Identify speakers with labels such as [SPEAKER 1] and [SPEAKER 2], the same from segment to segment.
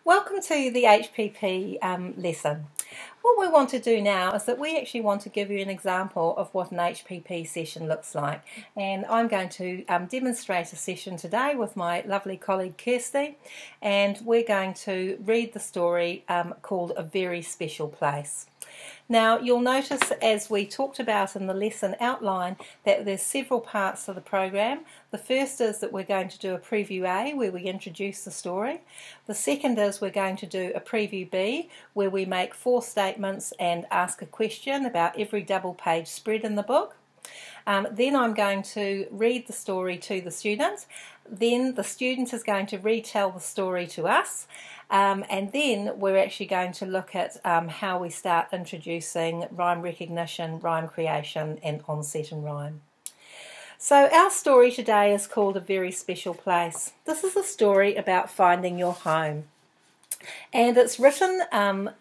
[SPEAKER 1] Welcome to the HPP lesson. What we want to do now is that we actually want to give you an example of what an HPP session looks like, and I'm going to demonstrate a session today with my lovely colleague Kirsty, and we're going to read the story called A Very Special Place. Now you'll notice, as we talked about in the lesson outline, that there's several parts to the program. The first is that we're going to do a preview A, where we introduce the story. The second is we're going to do a preview B, where we make 4 statements and ask a question about every double page spread in the book. Then I'm going to read the story to the student. Then the student is going to retell the story to us. And then we're actually going to look at how we start introducing rhyme recognition, rhyme creation, and onset and rhyme. So our story today is called A Very Special Place. This is a story about finding your home. And it's written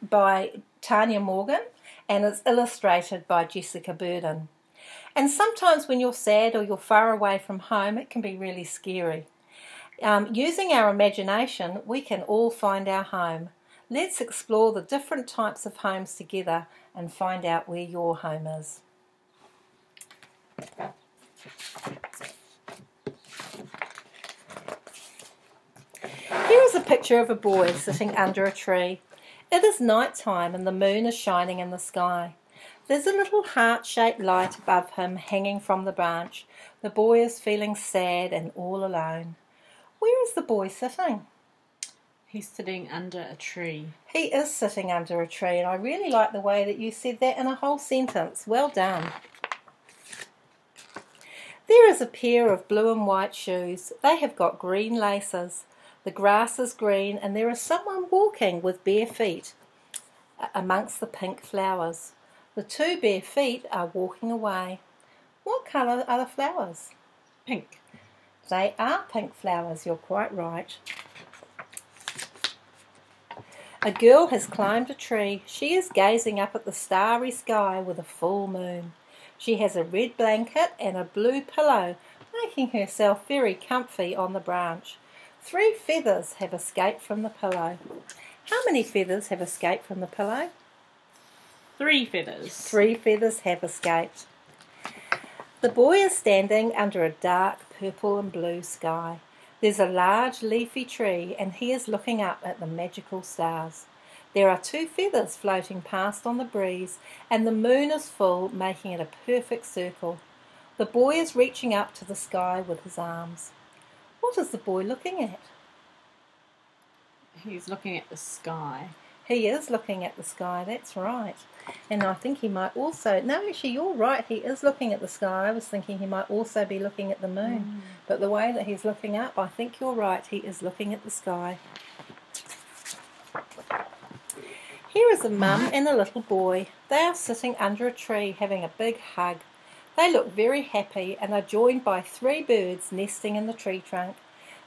[SPEAKER 1] by Tanya Morgan, and it's illustrated by Jessica Burden. And sometimes when you're sad or you're far away from home, it can be really scary. Using our imagination, we can all find our home. Let's explore the different types of homes together and find out where your home is. Here is a picture of a boy sitting under a tree. It is night time and the moon is shining in the sky. There's a little heart-shaped light above him hanging from the branch. The boy is feeling sad and all alone. Where is the boy sitting?
[SPEAKER 2] He's sitting under a tree.
[SPEAKER 1] He is sitting under a tree, and I really like the way that you said that in a whole sentence. Well done. There is a pair of blue and white shoes. They have got green laces. The grass is green, and there is someone walking with bare feet amongst the pink flowers. The 2 bare feet are walking away. What colour are the flowers?
[SPEAKER 2] Pink.
[SPEAKER 1] They are pink flowers, you're quite right. A girl has climbed a tree. She is gazing up at the starry sky with a full moon. She has a red blanket and a blue pillow, making herself very comfy on the branch. 3 feathers have escaped from the pillow. How many feathers have escaped from the pillow?
[SPEAKER 2] 3 feathers.
[SPEAKER 1] 3 feathers have escaped. The boy is standing under a dark purple and blue sky. There's a large leafy tree and he is looking up at the magical stars. There are 2 feathers floating past on the breeze and the moon is full, making it a perfect circle. The boy is reaching up to the sky with his arms. What is the boy looking at?
[SPEAKER 2] He's looking at the sky.
[SPEAKER 1] He is looking at the sky, that's right. And I think he might also... No, actually, you're right, he is looking at the sky. I was thinking he might also be looking at the moon. But the way that he's looking up, I think you're right, he is looking at the sky. Here is a mum and a little boy. They are sitting under a tree having a big hug. They look very happy and are joined by 3 birds nesting in the tree trunk.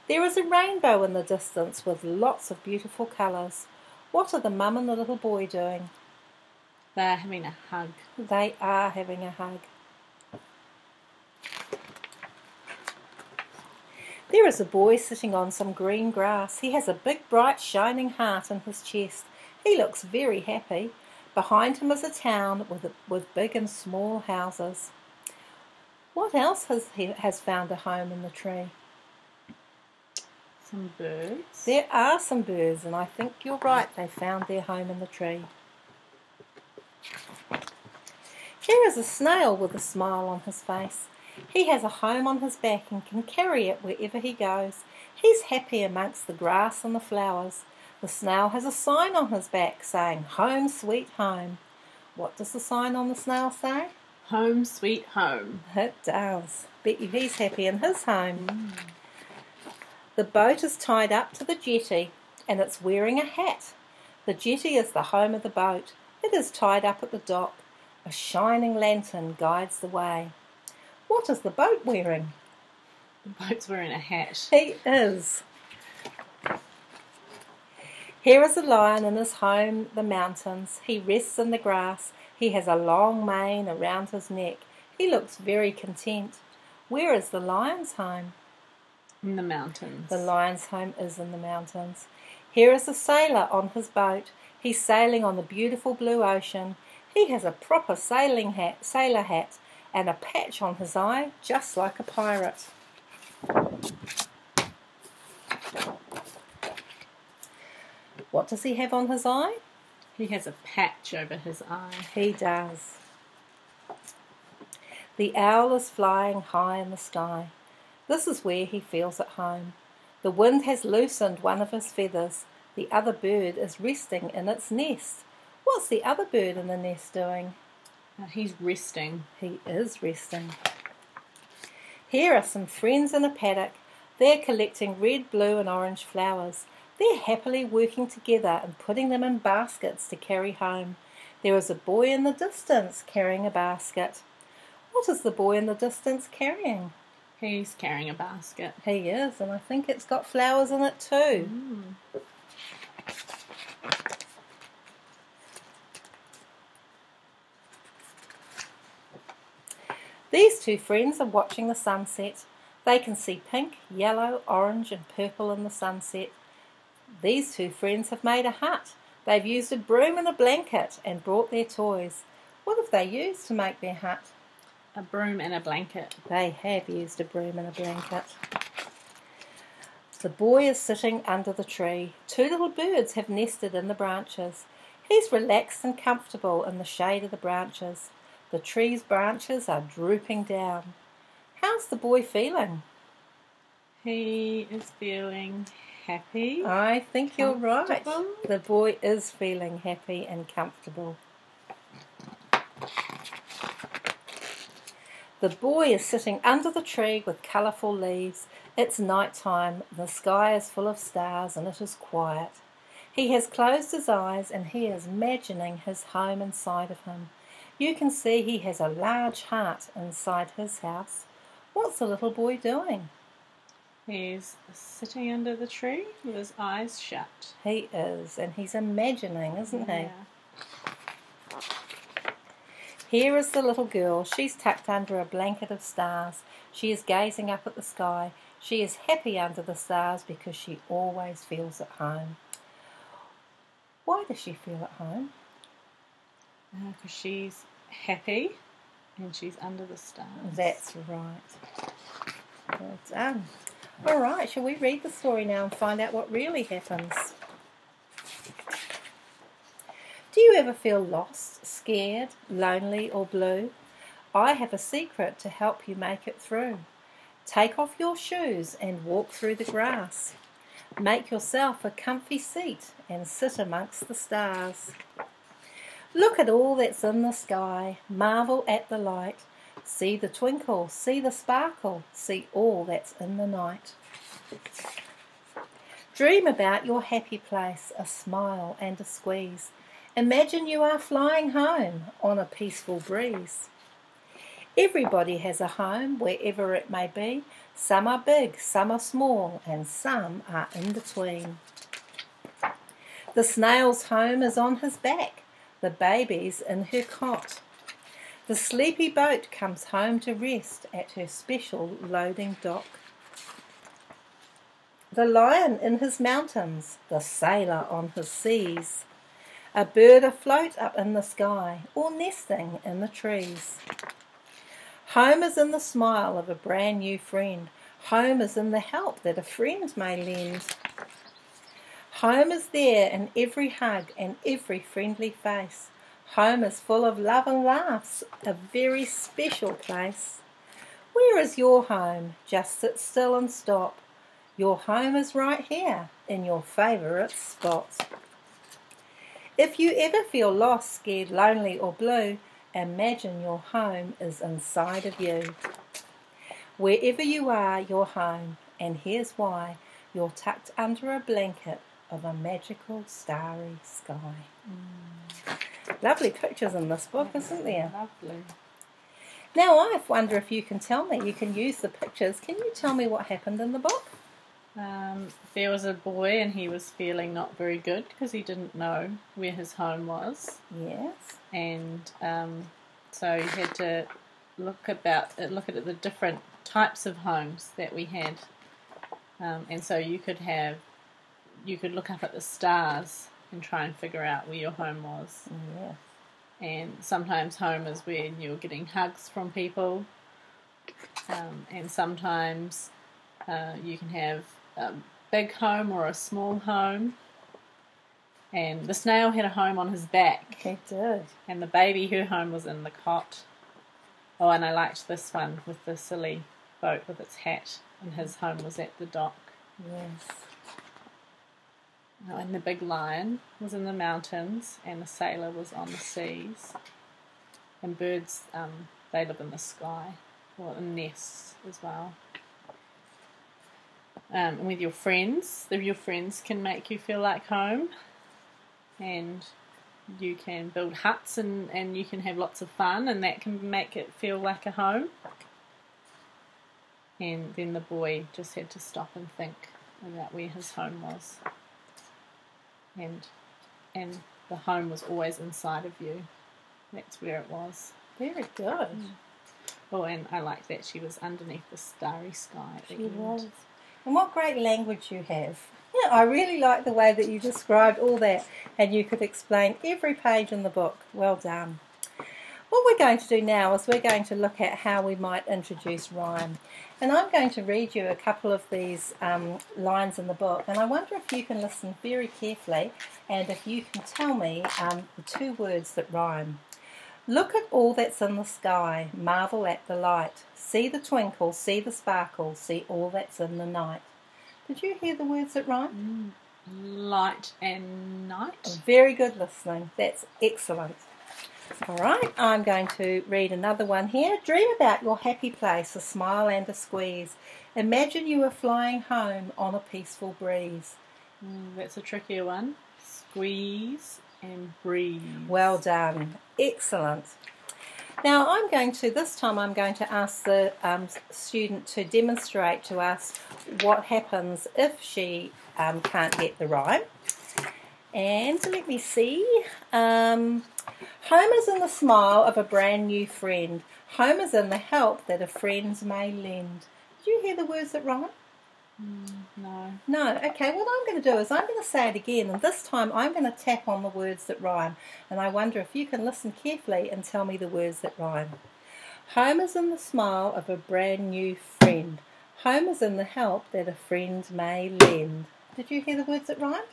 [SPEAKER 1] There is a rainbow in the distance with lots of beautiful colours. What are the mum and the little boy doing?
[SPEAKER 2] They're having a hug.
[SPEAKER 1] They are having a hug. There is a boy sitting on some green grass. He has a big, bright, shining heart in his chest. He looks very happy. Behind him is a town with big and small houses. What else has found a home in the tree?
[SPEAKER 2] Some birds.
[SPEAKER 1] There are some birds, and I think you're right, they found their home in the tree. Here is a snail with a smile on his face. He has a home on his back and can carry it wherever he goes. He's happy amongst the grass and the flowers. The snail has a sign on his back saying, "Home sweet home." What does the sign on the snail say?
[SPEAKER 2] Home sweet home.
[SPEAKER 1] It does. Bet you he's happy in his home. The boat is tied up to the jetty and it's wearing a hat. The jetty is the home of the boat. It is tied up at the dock. A shining lantern guides the way. What is the boat wearing?
[SPEAKER 2] The boat's wearing a hat.
[SPEAKER 1] He is. Here is a lion in his home, the mountains. He rests in the grass. He has a long mane around his neck. He looks very content. Where is the lion's home?
[SPEAKER 2] In the mountains.
[SPEAKER 1] The lion's home is in the mountains. Here is a sailor on his boat. He's sailing on the beautiful blue ocean. He has a proper sailor hat, and a patch on his eye, just like a pirate. What does he have on his eye?
[SPEAKER 2] He has a patch over his eye.
[SPEAKER 1] He does. The owl is flying high in the sky. This is where he feels at home. The wind has loosened one of his feathers. The other bird is resting in its nest. What's the other bird in the nest doing?
[SPEAKER 2] He's resting.
[SPEAKER 1] He is resting. Here are some friends in a paddock. They're collecting red, blue and orange flowers. They're happily working together and putting them in baskets to carry home. There is a boy in the distance carrying a basket. What is the boy in the distance carrying?
[SPEAKER 2] He's carrying a basket.
[SPEAKER 1] He is, and I think it's got flowers in it too. These two friends are watching the sunset. They can see pink, yellow, orange and purple in the sunset. These two friends have made a hut. They've used a broom and a blanket and brought their toys. What have they used to make their hut?
[SPEAKER 2] A broom and a blanket.
[SPEAKER 1] They have used a broom and a blanket. The boy is sitting under the tree. Two little birds have nested in the branches. He's relaxed and comfortable in the shade of the branches. The tree's branches are drooping down. How's the boy feeling?
[SPEAKER 2] He is feeling happy.
[SPEAKER 1] I think you're right.
[SPEAKER 2] Comfortable.
[SPEAKER 1] The boy is feeling happy and comfortable. The boy is sitting under the tree with colourful leaves. It's night time. The sky is full of stars and it is quiet. He has closed his eyes and he is imagining his home inside of him. You can see he has a large heart inside his house. What's the little boy doing?
[SPEAKER 2] He's sitting under the tree with his eyes shut.
[SPEAKER 1] He is, and he's imagining, isn't he?
[SPEAKER 2] Yeah.
[SPEAKER 1] Here is the little girl. She's tucked under a blanket of stars. She is gazing up at the sky. She is happy under the stars because she always feels at home. Why does she feel at home?
[SPEAKER 2] Because she's happy and she's under the stars.
[SPEAKER 1] That's right. Well done. All right, shall we read the story now and find out what really happens? Do you ever feel lost, scared, lonely or blue? I have a secret to help you make it through. Take off your shoes and walk through the grass. Make yourself a comfy seat and sit amongst the stars. Look at all that's in the sky, marvel at the light. See the twinkle, see the sparkle, see all that's in the night. Dream about your happy place, a smile and a squeeze. Imagine you are flying home on a peaceful breeze. Everybody has a home, wherever it may be. Some are big, some are small, and some are in between. The snail's home is on his back, the baby's in her cot. The sleepy boat comes home to rest at her special loading dock. The lion in his mountains, the sailor on his seas. A bird afloat up in the sky, or nesting in the trees. Home is in the smile of a brand new friend. Home is in the help that a friend may lend. Home is there in every hug and every friendly face. Home is full of love and laughs, a very special place. Where is your home? Just sit still and stop. Your home is right here, in your favourite spot. If you ever feel lost, scared, lonely or blue, imagine your home is inside of you. Wherever you are, you're home, and here's why. You're tucked under a blanket of a magical starry sky. Lovely pictures in this book, isn't there?
[SPEAKER 2] Lovely.
[SPEAKER 1] Now I wonder if you can tell me, you can use the pictures, can you tell me what happened in the book?
[SPEAKER 2] There was a boy and he was feeling not very good because he didn't know where his home was.
[SPEAKER 1] Yes.
[SPEAKER 2] And so he had to look at the different types of homes that we had And so you could look up at the stars and try and figure out where your home was.
[SPEAKER 1] Yeah.
[SPEAKER 2] And sometimes home is when you're getting hugs from people, and sometimes you can have a big home or a small home. And the snail had a home on his back.
[SPEAKER 1] He did.
[SPEAKER 2] And the baby, her home was in the cot. Oh, and I liked this one with the silly boat with its hat, and his home was at the dock.
[SPEAKER 1] Yes.
[SPEAKER 2] Oh, and the big lion was in the mountains, and the sailor was on the seas. And birds, they live in the sky, or in nests as well. And with your friends can make you feel like home. And you can build huts and you can have lots of fun, and that can make it feel like a home. And then the boy just had to stop and think about where his home was. And the home was always inside of you. That's where it was.
[SPEAKER 1] Very good.
[SPEAKER 2] Oh, and I like that she was underneath the starry sky at the end.
[SPEAKER 1] Was. And what great language you have. Yeah, I really like the way that you described all that, and you could explain every page in the book. Well done. What we're going to do now is we're going to look at how we might introduce rhyme. And I'm going to read you a couple of these lines in the book, and I wonder if you can listen very carefully and if you can tell me the two words that rhyme. Look at all that's in the sky, marvel at the light. See the twinkle, see the sparkle, see all that's in the night. Did you hear the words that rhyme?
[SPEAKER 2] Light and night.
[SPEAKER 1] Very good listening. That's excellent. All right, I'm going to read another one here. Dream about your happy place, a smile and a squeeze. Imagine you are flying home on a peaceful breeze.
[SPEAKER 2] That's a trickier one. Squeeze and breeze.
[SPEAKER 1] Well done. Excellent. Now this time I'm going to ask the student to demonstrate to us what happens if she can't get the rhyme. And let me see. Home is in the smile of a brand new friend. Home is in the help that a friend may lend. Did you hear the words that rhyme?
[SPEAKER 2] No.
[SPEAKER 1] No. Okay, what I'm going to do is I'm going to say it again, and this time I'm going to tap on the words that rhyme. And I wonder if you can listen carefully and tell me the words that rhyme. Home is in the smile of a brand new friend. Home is in the help that a friend may lend. Did you hear the words that rhyme?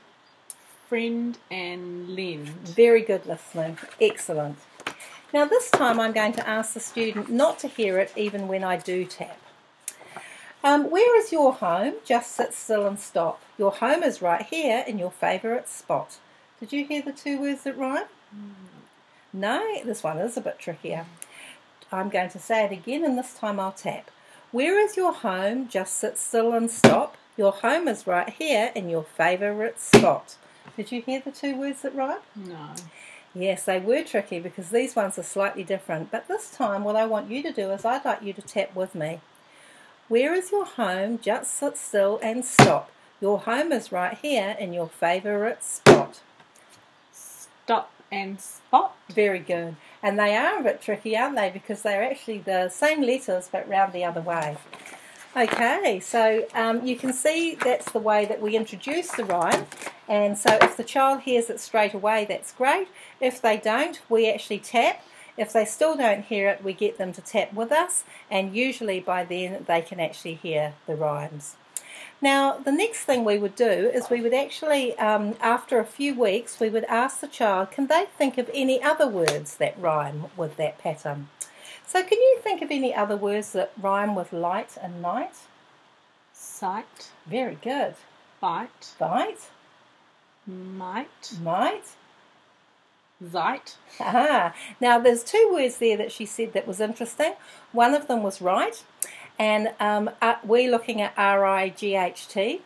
[SPEAKER 2] Friend and lend.
[SPEAKER 1] Very good listening. Excellent. Now this time I'm going to ask the student not to hear it even when I do tap. Where is your home? Just sit still and stop. Your home is right here in your favourite spot. Did you hear the two words that rhyme? No, this one is a bit trickier. I'm going to say it again, and this time I'll tap. Where is your home? Just sit still and stop. Your home is right here in your favourite spot. Did you hear the two words that rhyme?
[SPEAKER 2] No.
[SPEAKER 1] Yes, they were tricky because these ones are slightly different. But this time what I want you to do is I'd like you to tap with me. Where is your home? Just sit still and stop. Your home is right here in your favourite spot.
[SPEAKER 2] Stop and spot.
[SPEAKER 1] Very good. And they are a bit tricky, aren't they? Because they're actually the same letters but round the other way. Okay, so you can see that's the way that we introduce the rhyme. And so if the child hears it straight away, that's great. If they don't, we actually tap. If they still don't hear it, we get them to tap with us, and usually by then they can actually hear the rhymes. Now, the next thing we would do is we would actually, after a few weeks, we would ask the child, can they think of any other words that rhyme with that pattern? So can you think of any other words that rhyme with light and night?
[SPEAKER 2] Sight.
[SPEAKER 1] Very good.
[SPEAKER 2] Bite.
[SPEAKER 1] Bite.
[SPEAKER 2] Might.
[SPEAKER 1] Might.
[SPEAKER 2] Zeit.
[SPEAKER 1] Now there's two words there that she said that was interesting. One of them was right, and we're looking at R-I-G-H-T,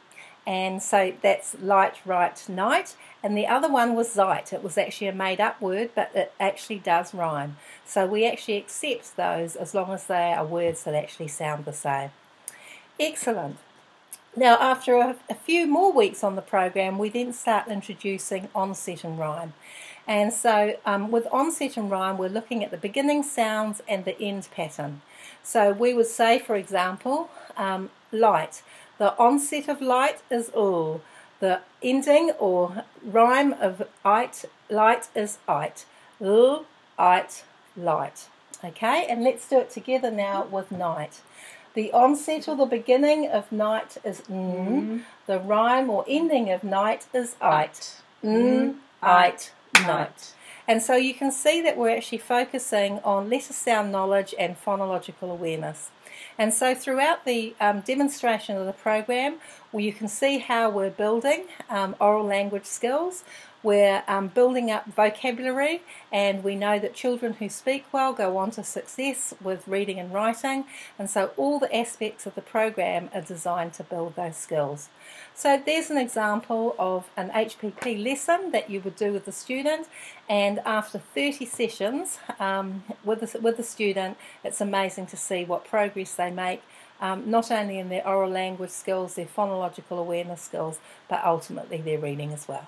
[SPEAKER 1] and so that's light, right, night. And the other one was zeit. It was actually a made-up word, but it actually does rhyme. So we actually accept those as long as they are words that actually sound the same. Excellent. Now, after a few more weeks on the program, we then start introducing onset and rhyme. And so with onset and rhyme, we're looking at the beginning sounds and the end pattern. So we would say, for example, light. The onset of light is ul. The ending or rime of light is ite. Ul, ite, light. Okay, and let's do it together now with night. The onset or the beginning of night is n. The rime or ending of night is ite. N, ite, night. And so you can see that we're actually focusing on letter sound knowledge and phonological awareness. And so throughout the demonstration of the program, you can see how we're building oral language skills. We're building up vocabulary, and we know that children who speak well go on to success with reading and writing, and so all the aspects of the program are designed to build those skills. So there's an example of an HPP lesson that you would do with the student, and after 30 sessions with the student, it's amazing to see what progress they make, not only in their oral language skills, their phonological awareness skills, but ultimately their reading as well.